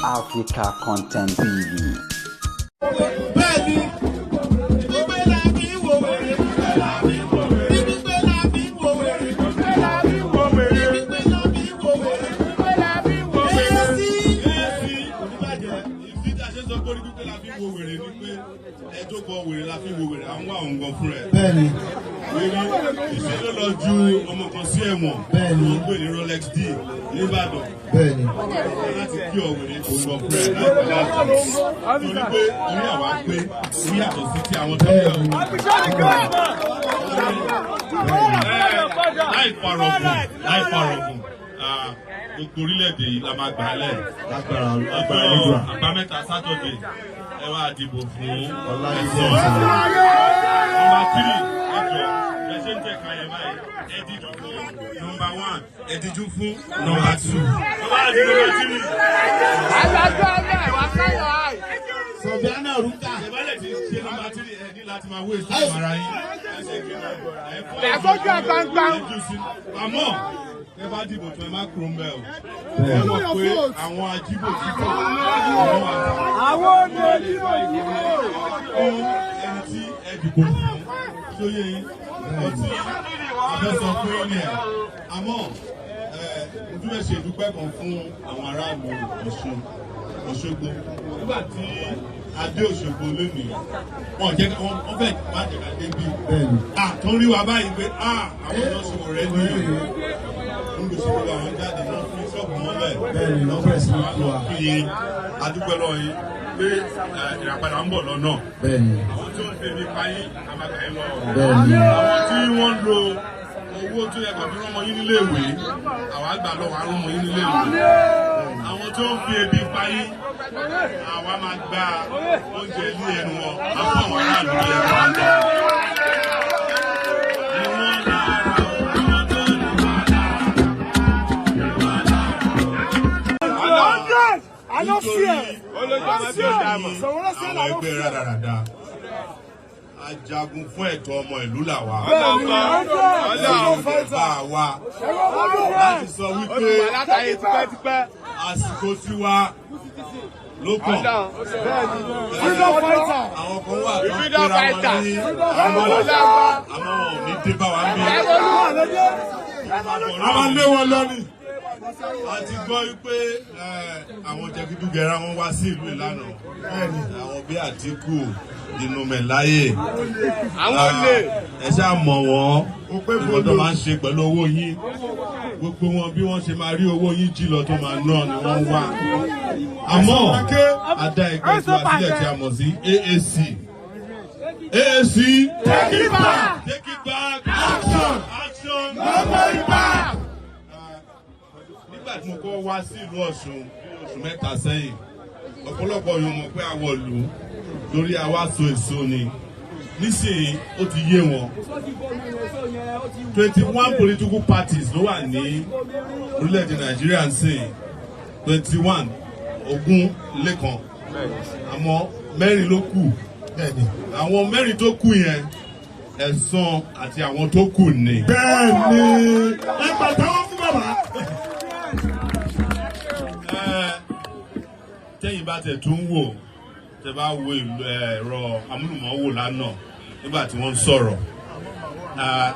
Africa Content TV. Bẹ́ẹ̀ni. Ìṣèlú lọ ju ọmọ kan sí ẹ̀wọ̀n. Bẹ́ẹ̀ni. Wọ́n pè ní Rolex D n'Íbàdàn. Bẹ́ẹ̀ni. Láti kí ọ̀wẹ̀rẹ̀ kò lọ fún ẹ̀ láti torí pé orí àwa pé orí yàtọ̀ sí ti àwọn tó ń bọ̀. Láì parọ̀gùn gbogbo orílẹ̀-èdè yìí la máa gbà á lẹ̀. Àbámẹ́ta Sátọ̀dé ẹ wá dìbò fún ẹ̀sán. Nọ́mbà 3 ẹjọ́ ẹ ṣe ń tẹ̀ka yẹn báyìí ẹ díjú fún nọ́mbà 1 ẹ díjú fún nọ́mbà 2. Nọ́mbà 3. Sọ̀bíánà Rúkà. Ìbálẹ̀ ti ṣe nọ́mbà 3 ẹ ní láti máa wé ìsọ́nù ara yín. Ẹ̀fọ́jú àgbàǹgbà. Àmọ́ ẹ bá dìbò tó ẹ má kúrò ń bẹ̀ o. Ẹ mọ̀ pé àwọn ajíbò ti kọ́ àwọn ọmọ ìdìbò ìdìbò. ẹni tí ẹ dìbò fún sóyè yín ọtí abẹ́sọ̀ fún yín ni ẹ̀. Àmọ́ ojú ẹ̀ ṣe ìdúpẹ́ kan fún àwọn aráàlú Òṣogbo nígbà tí adé Òṣogbo lónìí wọ́n fẹ́ má jẹ́ ká dé bí. Tó ń rí wa báyìí pé àwọn ọ̀dọ́ Sowore ní olùsọ̀rọ̀ àwọn jáde náà fún ṣọ́ọ̀bù mọ́lẹ̀ lọ́fẹ̀ẹ́ sí wa fi adúpẹ́ lọ yìí pé ìràpadà ń bọ̀ lọ́nà. Àwọn tí wọ́n ń tẹ̀lé páyé àmàgbà yín lọ. Àwọn tí wọ́n ń lo owó tó yẹ kó fi rán ọmọ yín nílé ìwé àwọn àgbà lọ́wọ́ àrùn ọmọ yín nílé ìwé. Àwọn tó ń fi ebi páyé àwa máa gba oúnjẹ ní ẹnu wọn àpò àwọn aráàlú ní ẹ̀rọ àgbà. Nítorí àwọn ẹgbẹ́ rádaràda ajagun fún ẹ̀tọ́ ọmọ ìlú làwa. Bá wa láti sọ wípé àsìkò tiwa ló kàn. Àwọn kan wà tó ń pera wọn ní àmọ́ wọn ò ní dé bá wa ń bí. Àwọn lé wọn lọ́nìí. A ti gbọ́ wípé àwọn jẹgúdúgẹrá wọn wá sí ìlú ìlànà àwọn bí Àtíkù inú mẹ̀láyè ẹ ṣáà mọ̀ wọ́n nǹkan tó máa ń ṣe pẹ̀lú owó yín gbogbo wọn bí wọ́n ṣe máa rí owó yín jí lọ tó máa ná ni wọ́n wá. Àmọ́ àdá ẹgbẹ́ tí wá sílẹ̀ tí a mọ̀ sí AAC take it back action no back. Nígbà tí mo kọ́ wá sí ìlú Ọ̀ṣun oṣù mẹ́ta sẹ́yìn ọ̀pọ̀lọpọ̀ yóò mọ̀ pé àwọ̀ ìlú lórí àwa so èso ni nísìnyí ó ti yé wọn 21 political parties ló wà ní orílẹ̀-èdè Nàìjíríà ń sìn 21 ogún lẹ́kan àmọ́ mẹ́rin ló kù àwọn mẹ́rin tó kù yẹn ẹ̀san àti àwọn tó kù ni. Bẹ́ẹ̀ni ẹ pàtàkì fún bàbá. Tẹ́yìn bá tẹ̀ tún wò tẹ́ bá wo ẹ̀rọ amúlùmọ́wò lánàá nígbà tí wọ́n ń sọ̀rọ̀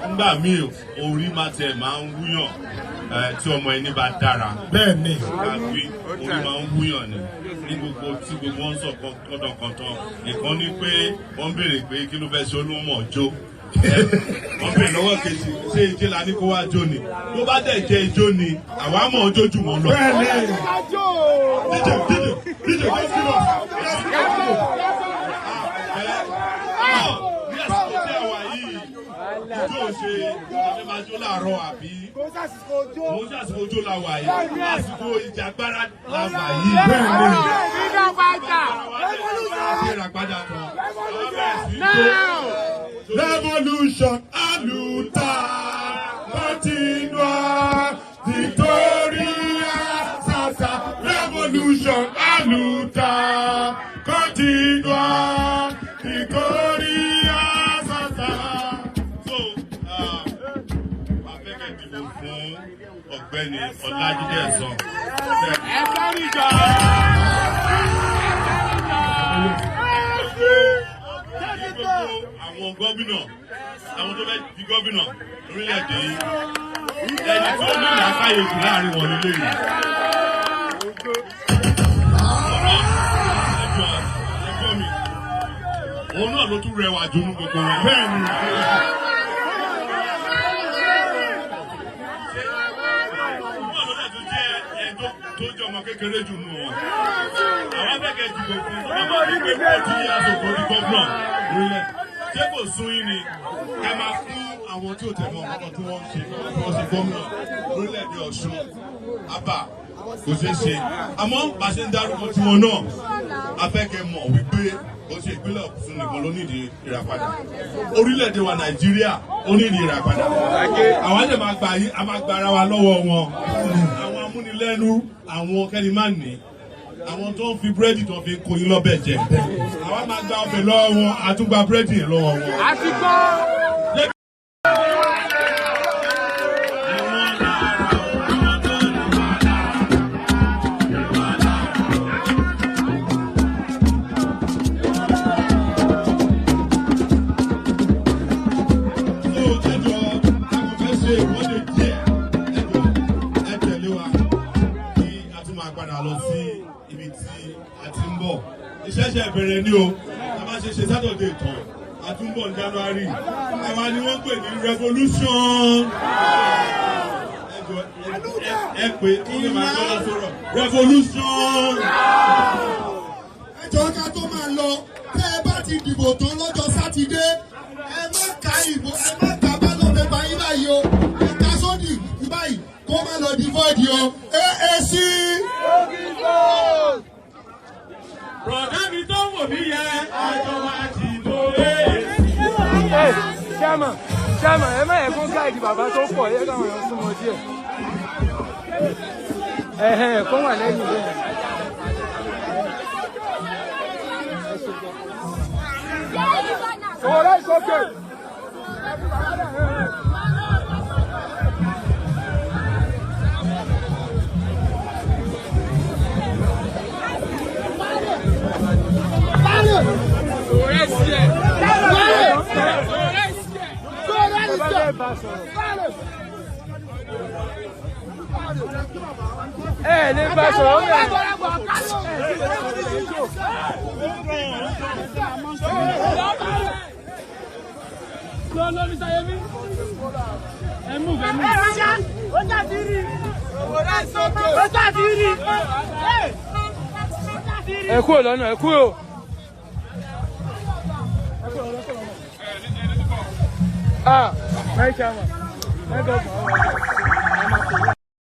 nígbà míì orí máa ń wúyàn tí ọmọ ẹni bá dára. Bẹ́ẹ̀ni àbí orí máa ń wúyàn ni ní gbogbo tí gbogbo wọn sọ kọ́ńtọ̀kọ́ńtọ̀ nìkan ní pé wọ́n béèrè pé kí ló fẹ́ ṣe olómọ̀ ọjọ́ wọ́n béèrè lọ́wọ́ kejì ṣé ijé la ní kó wá jó ni tó bá dẹ̀ jẹ́ ijó ni àwa mọ̀ ọjọ́ jù wọ́n lọ. díje Ojo ṣe ọ̀dọ́ máa jó láàárọ̀ àbí. Mo ṣàṣìkò ojú la wà yìí. Àsìkò ìjàgbára la wà yìí. Revolution aluta continua Victoria Sasa. Revolution aluta continua Victoria Sasa. Ọ̀gbẹ́ni Ọlájídé Ẹ̀sán. Ẹ bá mi jọ. àwọn gómìnà àwọn tó fẹ́ di gómìnà lórílẹ̀‐èdè yìí ẹni tó ní ìlàkàyè jù láàrin wọn nílé yìí. ẹ̀gbọ́n mi òun náà ló tún rẹwà jù ní gbogbo wọn. bẹ́ẹ̀ ni tó jẹ́ ọmọ kékeré jù nù wọn. àwọn abẹ́kẹ̀ dìbò fún ọmọ ìgbé pẹ̀lú ìyàtọ̀ tó di gómìnà lórílẹ̀. ṣé kò sún yín ni ẹ máa fún àwọn tí ò tẹ̀mọ́ ọkọ̀ tí wọ́n ṣe gómìnà lórílẹ̀‐èdè Ọ̀ṣun àbá kò ṣeé ṣe. àmọ́ bá ṣe ń dárúkọ tiwọn náà afẹ́kẹ́ mọ̀ wípé ó ṣe ìpínlẹ̀ Ọ̀ṣun nìkan ló nídìí ìràpadà. orílẹ̀‐èdè wa Nàìjíríà ó nídìí ìràpadà. àwa lè máa gbà yín a máa gba ara wa lọ́wọ́ wọn. àwọn amúnilẹ́nu àwọn kẹ́límánì àwọn tó ń fi búrẹ́dì tó fi kó yín lọ́bẹ̀ jẹ. àwa máa gba ọbẹ̀ lọ́wọ́ wọn àtúgba búrẹ́dì yẹn lọ́wọ́ wọn. àti gbọ́. Lọ sí ibi tí a ti ń bọ̀. Ìṣẹ̀ṣẹ̀ bẹ̀rẹ̀ ni o. A máa ṣe Saturday tán. A tún bọ̀ ní January. Àwa ni wọ́n pè ní revolution. Ẹ pé kí ni màá tọ́lá sọ̀rọ̀. Revolution. Ẹjọ́ ká tó máa lọ, tẹ́ ẹ bá ti dìbò tán lọ́jọ́ Sátidé, ẹ má ka ìbò, ẹ má ka ballot paper yín báyìí o. Ẹ ká sódì báyìí kó má lọ di void o. AAC. Bọ̀dá mi tó wò mí yẹ àjọ máa ti tó AAC. Ṣáàmà ẹ má yẹ kó gáàdì bàbá tó pọ̀ yẹ káwọn èèyàn súnmọ́ díẹ̀. Ẹ̀kọ́ wà lẹ́yìn lẹ́yìn. Sowore is okay. Ní bá sọ̀rọ̀ ẹ kúrò lọ́nà ẹ kúrò. My chairman.